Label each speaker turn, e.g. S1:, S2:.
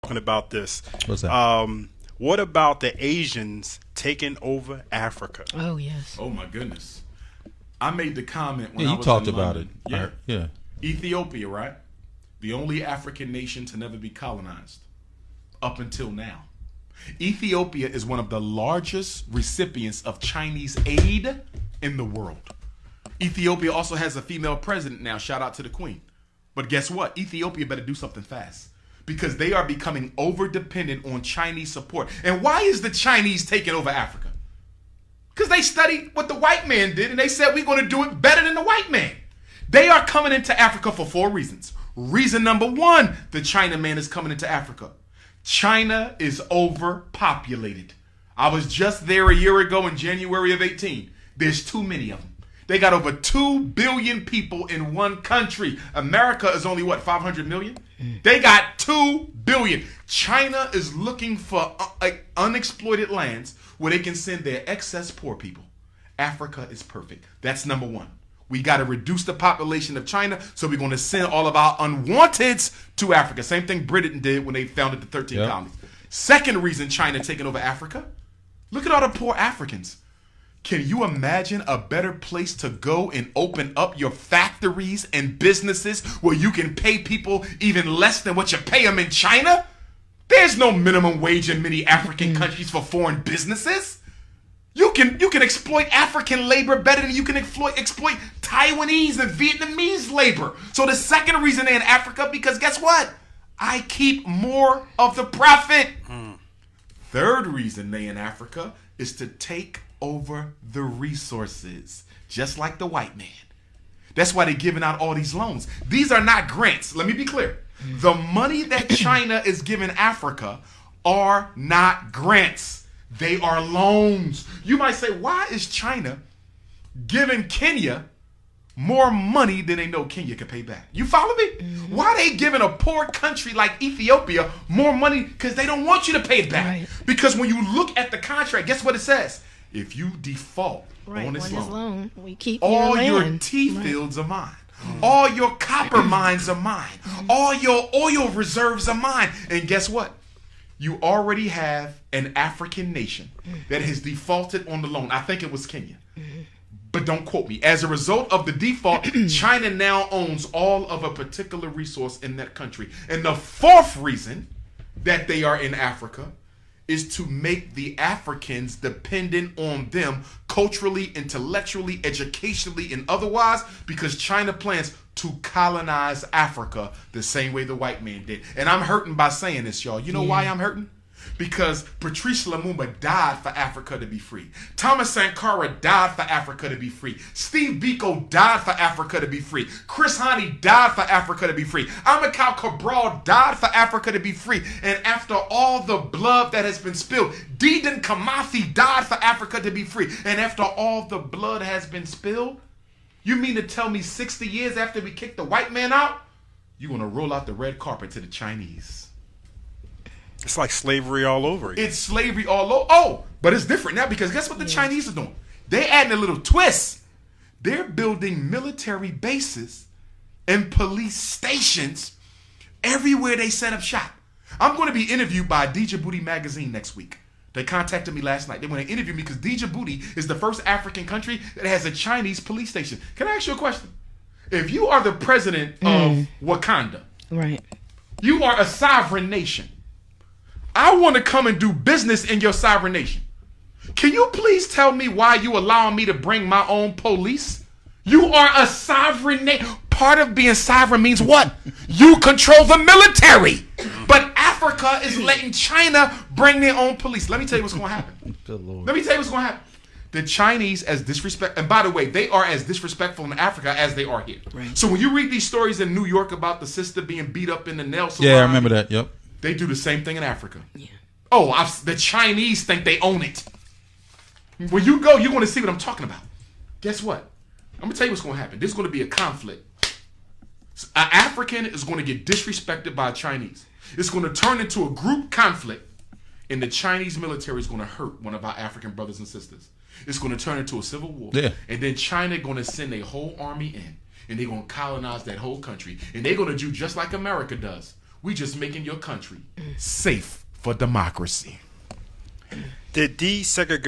S1: talking about this.
S2: What's that?
S1: What about the Asians taking over Africa?
S3: Oh yes.
S4: Oh my goodness. I made the comment when
S2: Yeah,
S4: I
S2: you
S4: was
S2: talked
S4: in
S2: about
S4: London.
S2: it.
S4: Yeah.
S2: Yeah.
S4: Ethiopia, right? The only African nation to never be colonized up until now. Ethiopia is one of the largest recipients of Chinese aid in the world. Ethiopia also has a female president now. Shout out to the queen. But guess what? Ethiopia better do something fast because they are becoming over dependent on Chinese support. And why is the Chinese taking over Africa? Because they studied what the white man did and they said we're going to do it better than the white man. They are coming into Africa for 4 reasons. Reason number 1, the China man is coming into Africa. China is overpopulated. I was just there a year ago in January of 18. There's too many of them. They got over 2 billion people in one country. America is only, 500 million? They got 2 billion. China is looking for unexploited lands where they can send their excess poor people. Africa is perfect. That's number 1. We got to reduce the population of China, so we're going to send all of our unwanteds to Africa. Same thing Britain did when they founded the 13 colonies. Second reason China taking over Africa, look at all the poor Africans. Can you imagine a better place to go and open up your factories and businesses where you can pay people even less than what you pay them in China? There's no minimum wage in many African countries for foreign businesses. You can exploit African labor better than you can exploit Taiwanese and Vietnamese labor. So the second reason they're in Africa, because guess what? I keep more of the profit. Third reason they in Africa is to take over the resources, just like the white man. That's why they're giving out all these loans. These are not grants. Let me be clear. The money that China is giving Africa are not grants. They are loans. You might say, why is China giving Kenya more money than they know Kenya can pay back? You follow me? Why are they giving a poor country like Ethiopia more money? Because they don't want you to pay it back.
S3: Right.
S4: Because when you look at the contract, guess what it says? If you default on this loan,
S3: we keep
S4: all your
S3: land.
S4: tea fields are mine. All your copper mines are mine. All your oil reserves are mine. And guess what? You already have an African nation that has defaulted on the loan. I think it was Kenya. But don't quote me. As a result of the default, China now owns all of a particular resource in that country. And the fourth reason that they are in Africa is to make the Africans dependent on them culturally, intellectually, educationally, and otherwise, because China plans to colonize Africa the same way the white man did. And I'm hurting by saying this, y'all. You know why I'm hurting? Because Patrice Lumumba died for Africa to be free. Thomas Sankara died for Africa to be free. Steve Biko died for Africa to be free. Chris Hani died for Africa to be free. Amilcar Cabral died for Africa to be free. And after all the blood that has been spilled, Dedan Kimathi died for Africa to be free. And after all the blood has been spilled, you mean to tell me 60 years after we kicked the white man out, you're going to roll out the red carpet to the Chinese?
S1: It's like slavery all over again.
S4: It's slavery all over. Oh, but it's different now because guess what the Chinese are doing? They're adding a little twist. They're building military bases and police stations everywhere they set up shop. I'm going to be interviewed by Djibouti magazine next week. They contacted me last night. They want to interview me because Djibouti is the first African country that has a Chinese police station. Can I ask you a question? If you are the president of Wakanda,
S3: Right.
S4: you are a sovereign nation. I want to come and do business in your sovereign nation. Can you please tell me why you allowing me to bring my own police? You are a sovereign nation. Part of being sovereign means what? You control the military. But Africa is letting China bring their own police. Let me tell you what's going to happen.
S2: Good Lord.
S4: Let me tell you what's going to happen. The Chinese, as disrespect, and by the way, they are as disrespectful in Africa as they are here.
S3: Right.
S4: So when you read these stories in New York about the sister being beat up in the nail salon,
S2: Yeah, I remember that. Yep.
S4: they do the same thing in Africa.
S3: Yeah.
S4: Oh, the Chinese think they own it. When you go, you're going to see what I'm talking about. Guess what? I'm going to tell you what's going to happen. There's going to be a conflict. An African is going to get disrespected by a Chinese. It's going to turn into a group conflict, and the Chinese military is going to hurt one of our African brothers and sisters. It's going to turn into a civil war.
S2: Yeah.
S4: And then China going to send a whole army in, and they're going to colonize that whole country. And they're going to do just like America does. We just making your country safe for democracy.
S1: The desegregation